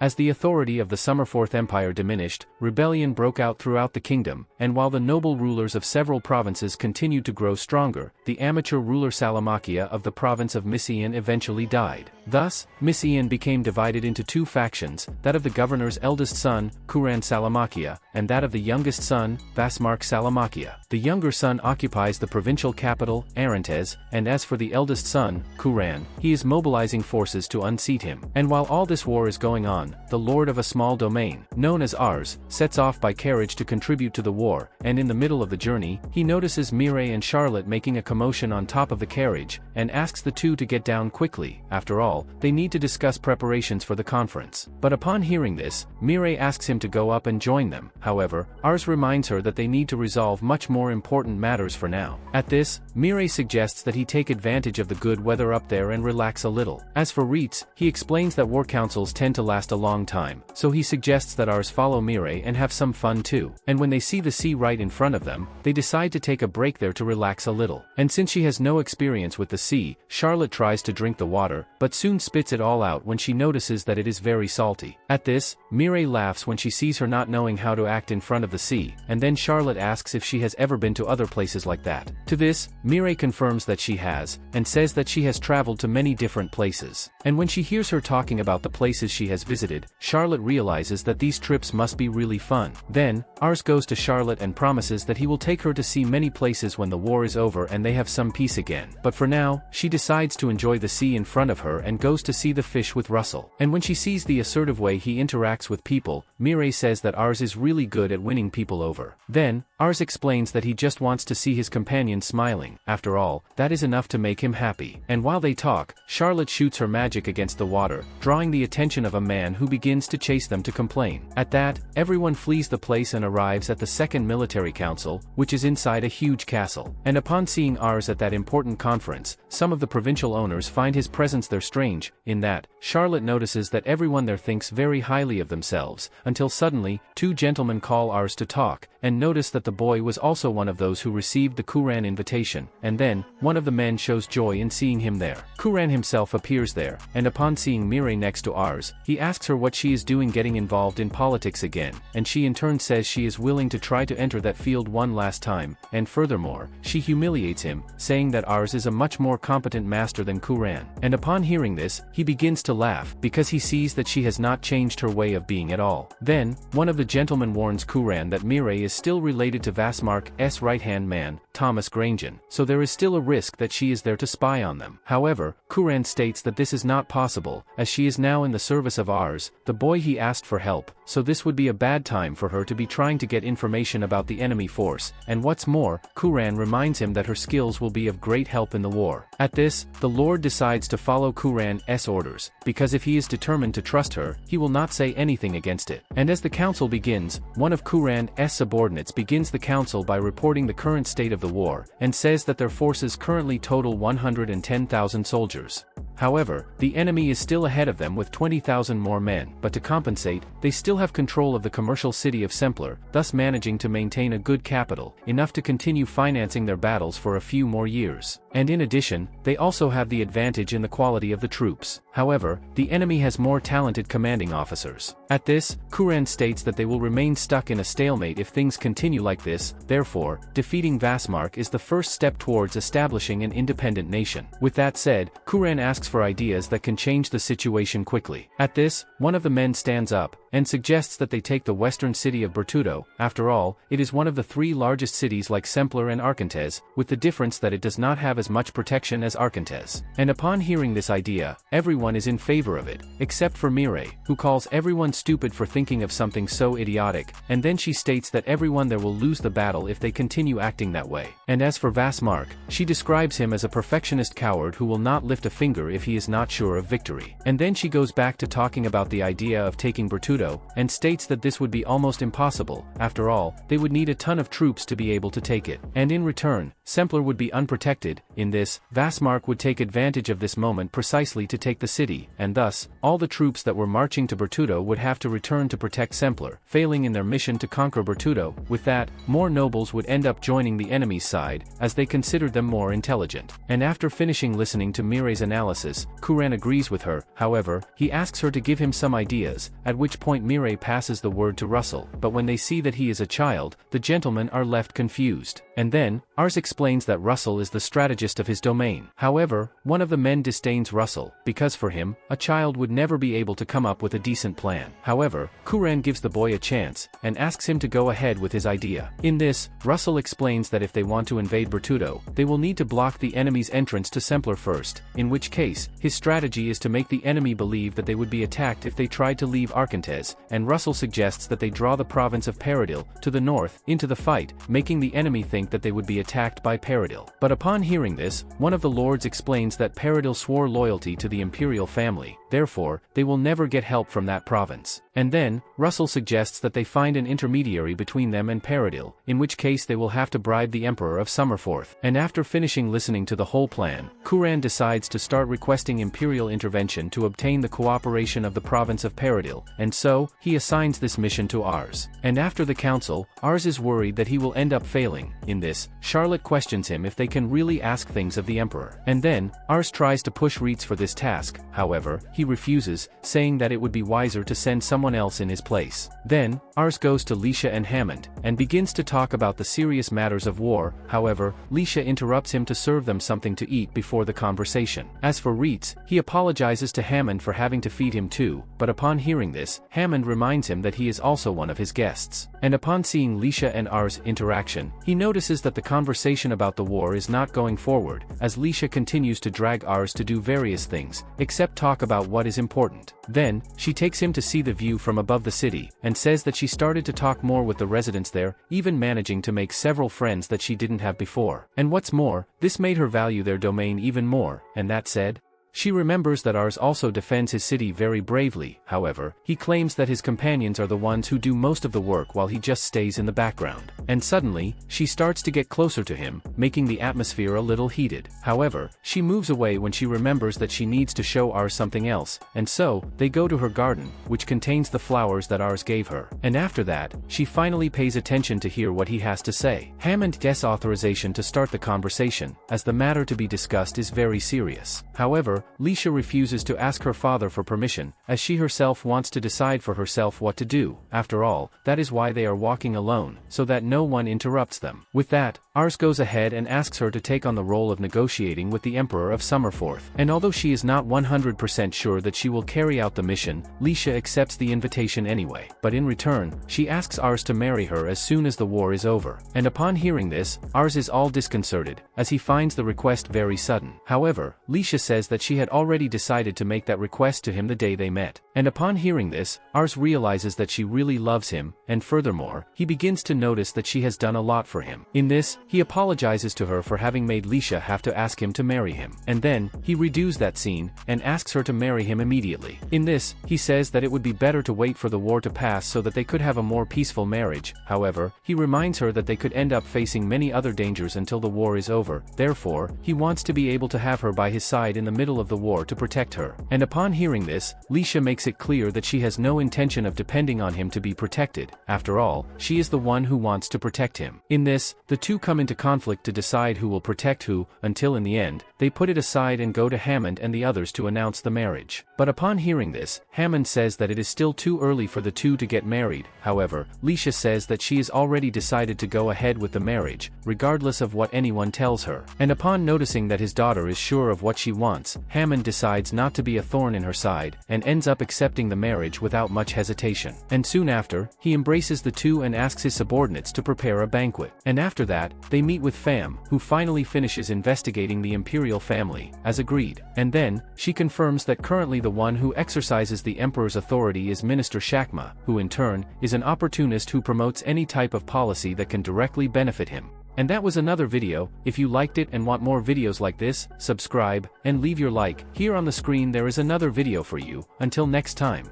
As the authority of the Summerfourth Empire diminished, rebellion broke out throughout the kingdom, and while the noble rulers of several provinces continued to grow stronger, the amateur ruler Salamakia of the province of Mysian eventually died. Thus, Mysian became divided into two factions, that of the governor's eldest son, Kuran Salamakia, and that of the youngest son, Vasmark Salamakia. The younger son occupies the provincial capital, Arantes, and as for the eldest son, Kuran, he is mobilizing forces to unseat him. And while all this war is going on, the lord of a small domain, known as Ars, sets off by carriage to contribute to the war, and in the middle of the journey, he notices Mireille and Charlotte making a commotion on top of the carriage, and asks the two to get down quickly. After all, they need to discuss preparations for the conference. But upon hearing this, Mireille asks him to go up and join them. However, Ars reminds her that they need to resolve much more important matters for now. At this, Mireille suggests that he take advantage of the good weather up there and relax a little. As for Ritz, he explains that war councils tend to last a long time, so he suggests that Ars follow Mireille and have some fun too. And when they see the sea right in front of them, they decide to take a break there to relax a little. And since she has no experience with the sea, Charlotte tries to drink the water, but soon spits it all out when she notices that it is very salty. At this, Mireille laughs when she sees her not knowing how to act in front of the sea, and then Charlotte asks if she has ever been to other places like that. To this, Mireille confirms that she has, and says that she has traveled to many different places. And when she hears her talking about the places she has visited, Charlotte realizes that these trips must be really fun. Then, Ars goes to Charlotte and promises that he will take her to see many places when the war is over and they have some peace again. But for now, she decides to enjoy the sea in front of her and goes to see the fish with Russell. And when she sees the assertive way he interacts with people, Mireille says that Ars is really good at winning people over. Then, Ars explains that he just wants to see his companion smiling. After all, that is enough to make him happy. And while they talk, Charlotte shoots her magic against the water, drawing the attention of a man who begins to chase them to complain. At that, everyone flees the place and arrives at the Second Military Council, which is inside a huge castle. And upon seeing Ars at that important conference, some of the provincial owners find his presence there strange, in that, Charlotte notices that everyone there thinks very highly of themselves, until suddenly, two gentlemen call Ars to talk, and notice that the boy was also one of those who received the Kuran invitation, and then, one of the men shows joy in seeing him there. Kuran himself appears there, and upon seeing Mireille next to Ars, he asks her what she is doing getting involved in politics again, and she in turn says she is willing to try to enter that field one last time, and furthermore, she humiliates him, saying that Ars is a much more competent master than Kuran. And upon hearing this, he begins to laugh, because he sees that she has not changed her way of being at all. Then, one of the gentlemen warns Kuran that Mireille is still related to Vasmark's right-hand man, Thomas Grangen, so there is still a risk that she is there to spy on them. However, Kuran states that this is not possible, as she is now in the service of Ars, the boy he asked for help, so this would be a bad time for her to be trying to get information about the enemy force, and what's more, Kuran reminds him that her skills will be of great help in the war. At this, the Lord decides to follow Kuran's orders, because if he is determined to trust her, he will not say anything against it. And as the council begins, one of Kuran's subordinates begins the council by reporting the current state of the war, and says that their forces currently total 110,000 soldiers. However, the enemy is still ahead of them with 20,000 more men, but to compensate, they still have control of the commercial city of Sempler, thus managing to maintain a good capital, enough to continue financing their battles for a few more years. And in addition, they also have the advantage in the quality of the troops. However, the enemy has more talented commanding officers. At this, Kuran states that they will remain stuck in a stalemate if things continue like this, therefore, defeating Vasmark is the first step towards establishing an independent nation. With that said, Kuran asks for ideas that can change the situation quickly. At this, one of the men stands up, and suggests that they take the western city of Bertudo. After all, it is one of the three largest cities like Sempler and Arcantes, with the difference that it does not have as much protection as Arcantes. And upon hearing this idea, everyone is in favor of it, except for Mireille, who calls everyone stupid for thinking of something so idiotic, and then she states that everyone there will lose the battle if they continue acting that way. And as for Vasmark, she describes him as a perfectionist coward who will not lift a finger if he is not sure of victory. And then she goes back to talking about the idea of taking Bertudo, and states that this would be almost impossible. After all, they would need a ton of troops to be able to take it. And in return, Sempler would be unprotected. In this, Vasmark would take advantage of this moment precisely to take the city, and thus, all the troops that were marching to Bertudo would have to return to protect Sempler, failing in their mission to conquer Bertudo. With that, more nobles would end up joining the enemy's side, as they considered them more intelligent. And after finishing listening to Mireille's analysis, promises, Kuran agrees with her. However, he asks her to give him some ideas, at which point Mireille passes the word to Russell, but when they see that he is a child, the gentlemen are left confused. And then, Ars explains that Russell is the strategist of his domain. However, one of the men disdains Russell, because for him, a child would never be able to come up with a decent plan. However, Kuran gives the boy a chance, and asks him to go ahead with his idea. In this, Russell explains that if they want to invade Bertudo, they will need to block the enemy's entrance to Sempler first, in which case, his strategy is to make the enemy believe that they would be attacked if they tried to leave Arcantes, and Russell suggests that they draw the province of Paradil, to the north, into the fight, making the enemy think that they would be attacked by Paradil. But upon hearing this, one of the lords explains that Paradil swore loyalty to the imperial family, therefore, they will never get help from that province. And then, Russell suggests that they find an intermediary between them and Paradil, in which case they will have to bribe the Emperor of Summerforth. And after finishing listening to the whole plan, Kuran decides to start requesting imperial intervention to obtain the cooperation of the province of Paradil, and so, he assigns this mission to Ars. And after the council, Ars is worried that he will end up failing. In this, Charlotte questions him if they can really ask things of the Emperor. And then, Ars tries to push Reitz for this task, however, he refuses, saying that it would be wiser to send someone else in his place. Then, Ars goes to Leisha and Hammond, and begins to talk about the serious matters of war. However, Leisha interrupts him to serve them something to eat before the conversation. As for Reitz, he apologizes to Hammond for having to feed him too, but upon hearing this, Hammond reminds him that he is also one of his guests. And upon seeing Leisha and Ars' interaction, he notices that the conversation about the war is not going forward, as Leisha continues to drag Ars to do various things, except talk about what is important. Then, she takes him to see the view from above the city, and says that she started to talk more with the residents there, even managing to make several friends that she didn't have before. And what's more, this made her value their domain even more, and that said, she remembers that Ars also defends his city very bravely. However, he claims that his companions are the ones who do most of the work while he just stays in the background. And suddenly, she starts to get closer to him, making the atmosphere a little heated. However, she moves away when she remembers that she needs to show Ars something else, and so, they go to her garden, which contains the flowers that Ars gave her. And after that, she finally pays attention to hear what he has to say. Hammond gets authorization to start the conversation, as the matter to be discussed is very serious. However, Leisha refuses to ask her father for permission, as she herself wants to decide for herself what to do. After all, that is why they are walking alone, so that no one interrupts them. With that, Ars goes ahead and asks her to take on the role of negotiating with the Emperor of Summerforth. And although she is not 100% sure that she will carry out the mission, Leisha accepts the invitation anyway. But in return, she asks Ars to marry her as soon as the war is over. And upon hearing this, Ars is all disconcerted, as he finds the request very sudden. However, Leisha says that she had already decided to make that request to him the day they met. And upon hearing this, Ars realizes that she really loves him, and furthermore, he begins to notice that she has done a lot for him. In this, he apologizes to her for having made Leisha have to ask him to marry him. And then, he redoes that scene, and asks her to marry him immediately. In this, he says that it would be better to wait for the war to pass so that they could have a more peaceful marriage. However, he reminds her that they could end up facing many other dangers until the war is over. Therefore, he wants to be able to have her by his side in the middle of the war to protect her. And upon hearing this, Leisha makes it clear that she has no intention of depending on him to be protected. After all, she is the one who wants to protect him. In this, the two come into conflict to decide who will protect who, until in the end, they put it aside and go to Hammond and the others to announce the marriage. But upon hearing this, Hammond says that it is still too early for the two to get married. However, Leisha says that she has already decided to go ahead with the marriage, regardless of what anyone tells her. And upon noticing that his daughter is sure of what she wants, Hammond decides not to be a thorn in her side, and ends up accepting the marriage without much hesitation. And soon after, he embraces the two and asks his subordinates to prepare a banquet. And after that, they meet with Pham, who finally finishes investigating the imperial family, as agreed. And then, she confirms that currently the one who exercises the emperor's authority is Minister Shakma, who in turn, is an opportunist who promotes any type of policy that can directly benefit him. And that was another video. If you liked it and want more videos like this, subscribe, and leave your like. Here on the screen there is another video for you. Until next time.